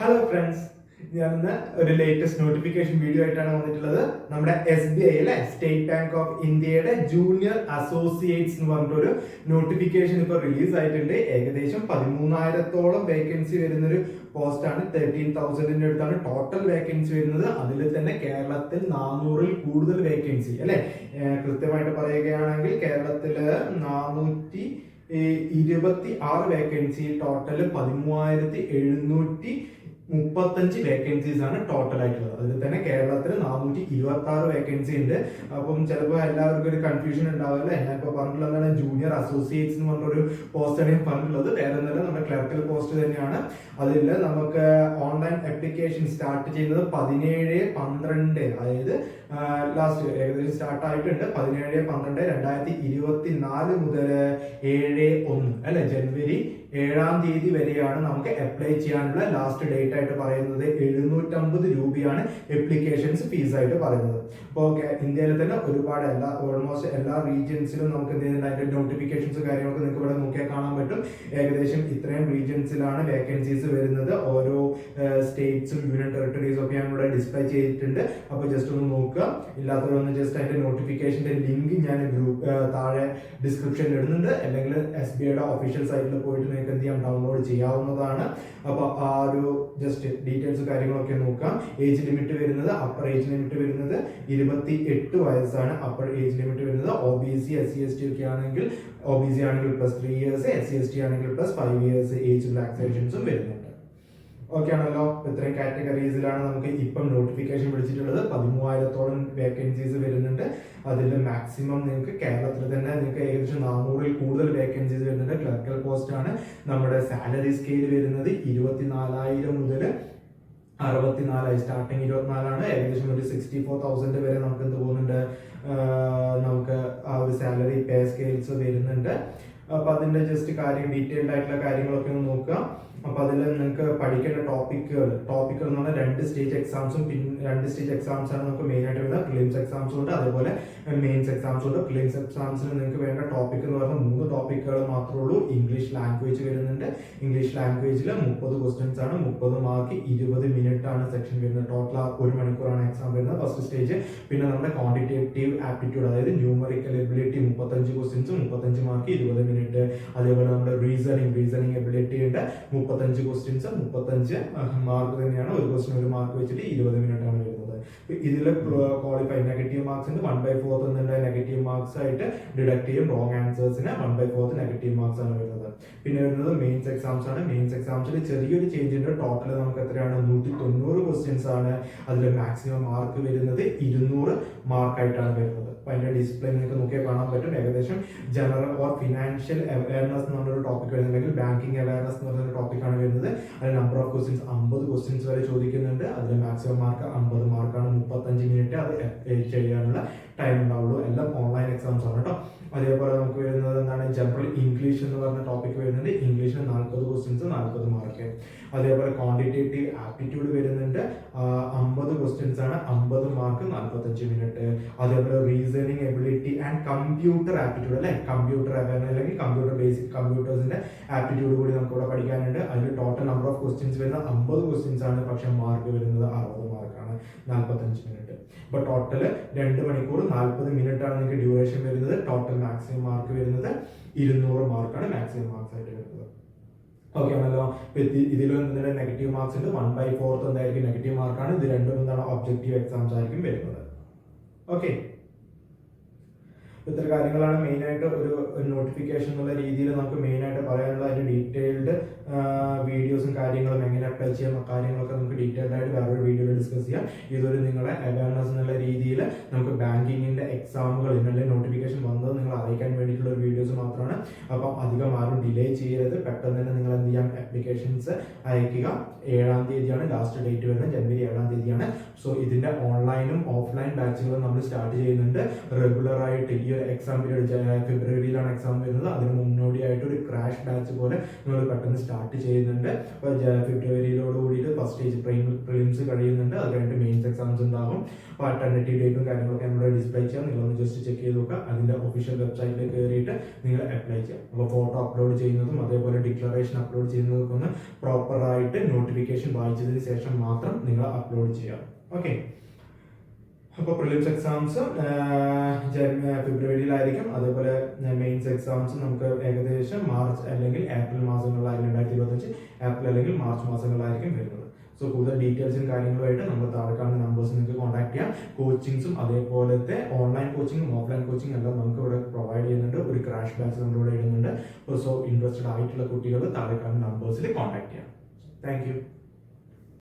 Hello friends, ഞാൻ ഇന്ന് ഒരു ലേറ്റസ്റ്റ് നോട്ടിഫിക്കേഷൻ വീഡിയോ ആയിട്ടാണ് വന്നിട്ടുള്ളത്. നമ്മുടെ SBI അല്ലെ, സ്റ്റേറ്റ് ബാങ്ക് ഓഫ് ഇന്ത്യയുടെ ജൂനിയർ അസോസിയേറ്റ്സ് എന്ന് പറഞ്ഞിട്ടൊരു നോട്ടിഫിക്കേഷൻ ഇപ്പൊ റിലീസ് ആയിട്ടുണ്ട്. ഏകദേശം 13,000-ഓളം വേക്കൻസി വരുന്നൊരു പോസ്റ്റാണ്. 13,000-ന്റെ അടുത്താണ് ടോട്ടൽ വേക്കൻസി വരുന്നത്. അതിൽ തന്നെ കേരളത്തിൽ 400-ൽ കൂടുതൽ വേക്കൻസി അല്ലെ. കൃത്യമായിട്ട് പറയുകയാണെങ്കിൽ കേരളത്തില് 426 വേക്കൻസി, ടോട്ടൽ 13,735 വേക്കൻസീസ് ആണ് ടോട്ടൽ ആയിട്ടുള്ളത്. അതിൽ തന്നെ കേരളത്തിൽ 426 വേക്കൻസി ഉണ്ട്. അപ്പം ചിലപ്പോൾ എല്ലാവർക്കും ഒരു കൺഫ്യൂഷൻ ഉണ്ടാവില്ല. ഞാൻ ഇപ്പോൾ പറഞ്ഞിട്ടുള്ളതാണ് ജൂനിയർ അസോസിയേറ്റ്സ് എന്ന് പറഞ്ഞൊരു പോസ്റ്റാണ് ഞാൻ പറഞ്ഞിട്ടുള്ളത്. വേറെ ഒന്നല്ല, നമ്മുടെ ക്ലർക്കൽ പോസ്റ്റ് തന്നെയാണ്. അതിൽ നമുക്ക് ഓൺലൈൻ ആപ്ലിക്കേഷൻ സ്റ്റാർട്ട് ചെയ്യുന്നത് 17/12, അതായത് ലാസ്റ്റ് ഏകദേശം സ്റ്റാർട്ട് ആയിട്ടുണ്ട്. 17/12/2024 മുതൽ 7/1 അല്ലെ, ജനുവരി 7-ാം തീയതി വരെയാണ് നമുക്ക് അപ്ലൈ ചെയ്യാനുള്ള ലാസ്റ്റ് ഡേറ്റ് ആയിട്ട് പറയുന്നത്. 750 രൂപയാണ് അപ്ലിക്കേഷൻസ് ഫീസ് ആയിട്ട് പറയുന്നത്. അപ്പോൾ ഇന്ത്യയിൽ തന്നെ ഒരുപാട് ഓൾമോസ്റ്റ് എല്ലാ റീജിയൻസിലും നമുക്ക് എന്ത് ചെയ്യുന്നുണ്ട്, അതിന്റെ നോട്ടിഫിക്കേഷൻസ് കാര്യങ്ങളൊക്കെ നിങ്ങൾക്ക് ഇവിടെ നോക്കിയാൽ കാണാൻ പറ്റും. ഏകദേശം ഇത്രയും റീജിയൻസിലാണ് വേക്കൻസീസ് വരുന്നത്. ഓരോ സ്റ്റേറ്റ്സും യൂണിയൻ ടെറിട്ടറീസും ഒക്കെ ഞാൻ ഇവിടെ ഡിസ്പ്ലേ ചെയ്തിട്ടുണ്ട്. അപ്പോൾ ജസ്റ്റ് ഒന്ന് നോക്കുക. ഇല്ലാത്തവരൊന്ന് ജസ്റ്റ് അതിന്റെ നോട്ടിഫിക്കേഷന്റെ ലിങ്ക് ഞാൻ താഴെ ഡിസ്ക്രിപ്ഷനിൽ ഇടുന്നുണ്ട്. അല്ലെങ്കിൽ SBIയുടെ ഒഫീഷ്യൽ സൈറ്റിൽ പോയിട്ട് നിങ്ങൾക്ക് എന്ത് ചെയ്യാം, ഡൗൺലോഡ് ചെയ്യാവുന്നതാണ്. അപ്പൊ ആ ഒരു ജസ്റ്റ് ഡീറ്റെയിൽസ് കാര്യങ്ങളൊക്കെ നോക്കാം. ഏജ് ലിമിറ്റ് വരുന്നത്, അപ്പർ ഏജ് ലിമിറ്റ് വരുന്നത് 28 വയസ്സാണ്. അപ്പർ ഏജ് ലിമിറ്റ് വരുന്നത്. OBC SC/ST ഒക്കെ ആണെങ്കിൽ OBC ആണെങ്കിൽ +3 ഇയേഴ്സ്, SC/ST ആണെങ്കിൽ +5 ഇയേഴ്സ് ഏജ് റിലാക്സേഷൻസും വരുന്നുണ്ട്. ഓക്കെ ആണല്ലോ. ഇത്രയും കാറ്റഗറീസിലാണ് നമുക്ക് ഇപ്പം നോട്ടിഫിക്കേഷൻ വിളിച്ചിട്ടുള്ളത്. 13,000-ഓളം വേക്കൻസീസ് വരുന്നുണ്ട്. അതിൽ മാക്സിമം നിങ്ങൾക്ക് കേരളത്തിൽ തന്നെ നിങ്ങൾക്ക് ഏകദേശം 400-ൽ കൂടുതൽ വേക്കൻസീസ് വരുന്നുണ്ട്. ക്ലർക്കൽ പോസ്റ്റ് ആണ്. നമ്മുടെ സാലറി സ്കെയിൽ വരുന്നത് 24,000 മുതൽ 64,000. സ്റ്റാർട്ടിങ് 24 ഏകദേശം ഒരു 64,000 വരെ നമുക്ക് എന്ത് പോകുന്നുണ്ട്, നമുക്ക് ആ ഒരു സാലറി പേ സ്കെയിൽസ് വരുന്നുണ്ട്. അപ്പൊ അതിന്റെ ജസ്റ്റ് ഡീറ്റെയിൽഡ് ആയിട്ടുള്ള കാര്യങ്ങളൊക്കെ ഒന്ന് നോക്കുക. അപ്പൊ അതിൽ നിങ്ങൾക്ക് പഠിക്കേണ്ട ടോപ്പിക്കുകൾ എന്ന് പറഞ്ഞാൽ 2 സ്റ്റേജ് എക്സാംസും, പിന്നെ 2 സ്റ്റേജ് എക്സാംസ് ആണ് നമുക്ക് മെയിൻ ആയിട്ട് വരുന്നത്. പ്രിലിംസ് എക്സാംസും ഉണ്ട്, അതേപോലെ മെയിൻസ് എക്സാംസും ഉണ്ട്. പ്രിലിംസ് എക്സാംസിന് നിങ്ങൾക്ക് വേണ്ട ടോപ്പിക് എന്ന് പറഞ്ഞാൽ 3 ടോപ്പിക്കുകൾ മാത്രമേ ഉള്ളൂ. ഇംഗ്ലീഷ് ലാംഗ്വേജ് വരുന്നുണ്ട്. ഇംഗ്ലീഷ് ലാംഗ്വേജിൽ 30 ക്വസ്റ്റ്യൻസ് ആണ്. 30 മാർക്ക് 20 മിനിറ്റ് ആണ് സെക്ഷൻ വരുന്നത്. ടോട്ടൽ 1 മണിക്കൂറാണ് എക്സാം വരുന്നത്, ഫസ്റ്റ് സ്റ്റേജ്. പിന്നെ നമ്മുടെ ക്വാണ്ടിറ്റേറ്റീവ് ആപ്റ്റിറ്റ്യൂഡ്, അതായത് numerical ability 35 questions, 35 mark 20 minute. അതേപോലെ നമ്മുടെ റീസണിങ് എബിലിറ്റി ഉണ്ട്, 35 ക്വസ്റ്റ്യൻസ്, 35 മാർക്ക് തന്നെയാണ്. ഒരു ക്വസ്റ്റ്യൻ 1 മാർക്ക് വെച്ചിട്ട് 20 മിനിറ്റ് ആണ് വരുന്നത്. ഇതിൽ ക്വാളിഫൈ നെഗറ്റീവ് മാർക്സ് ഉണ്ട്. 1/4 എന്നുള്ള നെഗറ്റീവ് മാർക്സ് ആയിട്ട് ഡിഡക്ട് ചെയ്യും. റോങ് ആൻസേഴ്സിന് 1/4 നെഗറ്റീവ് മാർക്സ് ആണ് വരുന്നത്. പിന്നെ വരുന്നത് മെയിൻസ് എക്സാംസ് ആണ്. മെയിൻസ് എക്സാംസിൽ ചെറിയൊരു ചേഞ്ച് ഉണ്ട്. ടോട്ടൽ നമുക്ക് എത്രയാണ്, 190 ക്വസ്റ്റ്യൻസ് ആണ്. അതിൽ മാക്സിമം മാർക്ക് വരുന്നത് 200 മാർക്കായിട്ടാണ് വരുന്നത്. അപ്പൊ അതിന്റെ ഡിസ്പ്ലേ നിങ്ങൾക്ക് നോക്കിയാൽ കാണാൻ പറ്റും. ഏകദേശം ജനറൽ ഓർ ഫിനാൻഷ്യൽ അവയർനെസ് എന്ന് പറഞ്ഞൊരു ടോപ്പിക് വരുന്നുണ്ടെങ്കിൽ ബാങ്കിങ് അവയർനെസ് എന്ന് പറഞ്ഞൊരു ടോപ്പിക്കാണ് വരുന്നത്. അതിൽ നമ്പർ ഓഫ് ക്വസ്റ്റ്യൻസ് 50 ക്വസ്റ്റ്യൻസ് വരെ ചോദിക്കുന്നുണ്ട്. അതിൽ മാക്സിമം മാർക്ക് 50 മാർക്കാണ്. 35 മിനിറ്റ് അത് ചെയ്യാനുള്ള ടൈം ഉണ്ടാവുള്ളൂ. എല്ലാം ഓൺലൈൻ എക്സാംസ് ആണ് കേട്ടോ. അതേപോലെ നമുക്ക് വരുന്നത് എന്താണ്, ജനറൽ ഇംഗ്ലീഷ് എന്ന് പറഞ്ഞ ടോപ്പിക് വരുന്നുണ്ട്. ഇംഗ്ലീഷിന് 40 ക്വസ്റ്റ്യൻസ്, 40 മാർക്ക്. അതേപോലെ ക്വാണ്ടിറ്റേറ്റീവ് ആപ്റ്റിറ്റ്യൂഡ് വരുന്നുണ്ട്. 50 ക്വസ്റ്റ്യൻസ് ആണ്, 50 മാർക്ക്, 45 മിനിറ്റ്. അതേപോലെ reasoning ability and computer aptitude അല്ലെ, കമ്പ്യൂട്ടർ അവയർനെസ് അല്ലെങ്കിൽ കമ്പ്യൂട്ടർ ബേസിക് കമ്പ്യൂട്ടേഴ്സിന്റെ ആപ്റ്റിറ്റ്യൂഡ് കൂടി നമുക്ക് ഇവിടെ പഠിക്കാനുണ്ട്. അതിൽ ടോട്ടൽ നമ്പർ ഓഫ് ക്വസ്റ്റ്യൻസ് വരുന്നത് 50 ക്വസ്റ്റ്യൻസ് ആണ്. പക്ഷെ മാർക്ക് വരുന്നത് 60 മാർക്കാണ്, 45 മിനിറ്റ്. അപ്പൊ ടോട്ടൽ 2 മണിക്കൂർ 40 മിനിറ്റ് ആണ് നിങ്ങൾക്ക് ഡ്യൂറേഷൻ വരുന്നത്. ടോട്ടൽ മാക്സിമം മാർക്ക് വരുന്നത് 200 മാർക്കാണ് മാക്സിമം മാർക്സ് ആയിട്ട് വരുന്നത്. ഓക്കെ ആണല്ലോ. ഇതിലും എന്താണ് നെഗറ്റീവ് മാർക്സ് ഉണ്ട്. 1/4 എന്തായിരിക്കും നെഗറ്റീവ് മാർക്കാണ്. ഇത് രണ്ടും എന്താണ് ഒബ്ജക്റ്റീവ് എക്സാംസ് ആയിരിക്കും വരുന്നത്. ഓക്കെ, ഇത്ര കാര്യങ്ങളാണ് മെയിൻ ആയിട്ട് ഒരു നോട്ടിഫിക്കേഷൻ എന്നുള്ള രീതിയിൽ നമുക്ക് മെയിൻ ആയിട്ട് പറയാനുള്ള. അതിന്റെ ഡീറ്റെയിൽഡ് വീഡിയോസും കാര്യങ്ങളും എങ്ങനെ അപ്ലൈ ചെയ്യാം കാര്യങ്ങളൊക്കെ നമുക്ക് ഡീറ്റെയിൽഡ് ആയിട്ട് വേറൊരു വീഡിയോയിൽ ഡിസ്കസ് ചെയ്യാം. ഇതൊരു നിങ്ങളെ അവയർനെസ് എന്നുള്ള രീതിയിൽ നമുക്ക് ബാങ്കിങ്ങിന്റെ എക്സാമുകൾ ഇന്നലെ നോട്ടിഫിക്കേഷൻ വന്നത് നിങ്ങൾ അറിയിക്കാൻ വേണ്ടിയിട്ടുള്ള ഒരു വീഡിയോസ് മാത്രമാണ്. അപ്പം അധികം ആരും ഡിലേ ചെയ്യരുത്. പെട്ടെന്ന് തന്നെ നിങ്ങൾ എന്ത് ചെയ്യാം, ആപ്ലിക്കേഷൻസ് അയക്കുക. 7-ാം തീയതിയാണ് ലാസ്റ്റ് ഡേറ്റ് വരുന്നത്, ജനുവരി 7-ാം തീയതിയാണ്. സോ ഇതിന്റെ ഓൺലൈനും ഓഫ്ലൈൻ ബാച്ചുകളും നമ്മൾ സ്റ്റാർട്ട് ചെയ്യുന്നുണ്ട്. റെഗുലർ ആയിട്ട് ഈ എക്സാം പീരീഡ് ഫെബ്രുവരിയിലാണ് എക്സാം വരുന്നത്, അതിന് മുന്നോടിയായിട്ട് ഒരു ക്രാഷ് ബാച്ച് പോലെ നമ്മൾ പെട്ടെന്ന് സ്റ്റാർട്ട് ചെയ്യുന്നുണ്ട്. അപ്പോൾ ഫെബ്രുവരിയിലോട് കൂടിയിട്ട് ഫസ്റ്റ് സ്റ്റേജ് പ്രിലിംസ് കഴിയുന്നുണ്ട്, അത് കഴിഞ്ഞിട്ട് മെയിൻസ് എക്സാംസ് ഉണ്ടാകും. അപ്പോൾ അൾട്ടർനേറ്റീവ് ഡേറ്റും കാര്യങ്ങളൊക്കെ നമ്മുടെ ഡിസ്പ്ലേ ചെയ്യാം, നിങ്ങളൊന്ന് ജസ്റ്റ് ചെക്ക് ചെയ്ത് നോക്കുക. അതിൻ്റെ ഒഫീഷ്യൽ വെബ്സൈറ്റിൽ കയറിയിട്ട് നിങ്ങൾ അപ്ലൈ ചെയ്യാം. അപ്പോൾ ഫോട്ടോ അപ്ലോഡ് ചെയ്യുന്നതും അതേപോലെ ഡിക്ലറേഷൻ അപ്ലോഡ് ചെയ്യുന്നതൊക്കെ ഒന്ന് പ്രോപ്പറായിട്ട് നോട്ടിഫിക്കേഷൻ വായിച്ചതിന് ശേഷം മാത്രം നിങ്ങൾ അപ്ലോഡ് ചെയ്യാം. ഓക്കെ. അപ്പോൾ പ്രിലിംസ് എക്സാംസ് ഫെബ്രുവരിയിലായിരിക്കും, അതേപോലെ മെയിൻസ് എക്സാംസ് നമുക്ക് ഏകദേശം മാർച്ച് അല്ലെങ്കിൽ ഏപ്രിൽ മാസങ്ങളിലായിരിക്കും, 2025 ഏപ്രിൽ അല്ലെങ്കിൽ മാർച്ച് മാസങ്ങളിലായിരിക്കും വരുന്നത്. സോ കൂടുതൽ ഡീറ്റെയിൽസും കാര്യങ്ങളുമായിട്ട് നമ്മൾ താഴെ കാണുന്ന നമ്പേഴ്സ് നിങ്ങൾക്ക് കോൺടാക്ട് ചെയ്യാം. കോച്ചിങ്സും അതേപോലത്തെ ഓൺലൈൻ കോച്ചിങ്ങും ഓഫ്ലൈൻ കോച്ചിങ്ങും എല്ലാം നമുക്ക് ഇവിടെ പ്രൊവൈഡ് ചെയ്യുന്നുണ്ട്. ഒരു ക്രാഷ് ബാച്ച് നമ്മളിവിടെ ഇടുന്നുണ്ട്. സോ ഇൻട്രസ്റ്റഡ് ആയിട്ടുള്ള കുട്ടികൾ താഴെ കാണുന്ന നമ്പേഴ്സിൽ കോൺടാക്ട് ചെയ്യാം. Thank you.